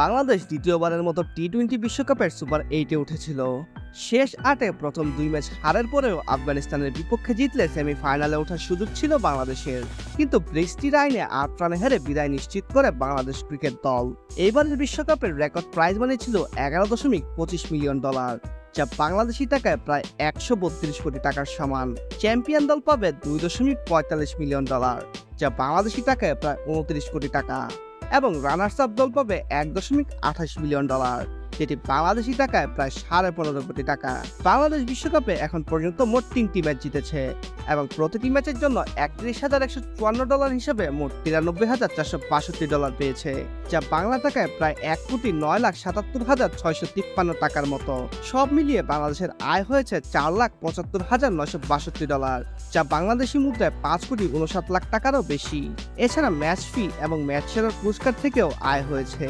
বাংলাদেশ দ্বিতীয়বারের মতো টি-20 বিশ্বকাপের সুপার 8-এ উঠেছিল। শেষ 8-এ প্রথম 2 ম্যাচ হারের পরেও আফগানিস্তানের বিপক্ষে জিতলে সেমিফাইনালে ওঠার সুযোগ ছিল বাংলাদেশের। কিন্তু বৃষ্টির আইনে 8 রানে হেরে বিদায় নিশ্চিত করে বাংলাদেশ ক্রিকেট দল। এইবারের বিশ্বকাপের রেকর্ড প্রাইজ মানি ছিল $11.25 মিলিয়ন, যা বাংলাদেশি টাকায় প্রায় 132 কোটি টাকার সমান। চ্যাম্পিয়ন দল পাবে $2.45 মিলিয়ন, যা বাংলাদেশি টাকায় প্রায় 29 কোটি টাকা, এবং রানার্স আপ দল পাবে $1.28 মিলিয়ন, যেটি বাংলাদেশি টাকায় প্রায় 15.5 কোটি টাকা। বাংলাদেশ বিশ্বকাপে এখন পর্যন্ত মোট 3টি ম্যাচ জিতেছে এবং প্রতিটি ম্যাচের জন্য $31,154 হিসেবে মোট $93,462 পেয়েছে, যা বাংলা টাকায় প্রায় $1,09,77,653 টাকার মতো। সব মিলিয়ে বাংলাদেশের আয় হয়েছে $4,75,962, যা বাংলাদেশি মুদ্রায় $5,59,00,000 টাকারও বেশি। এছাড়া ম্যাচ ফি এবং ম্যাচ সেরার পুরস্কার থেকেও আয় হয়েছে।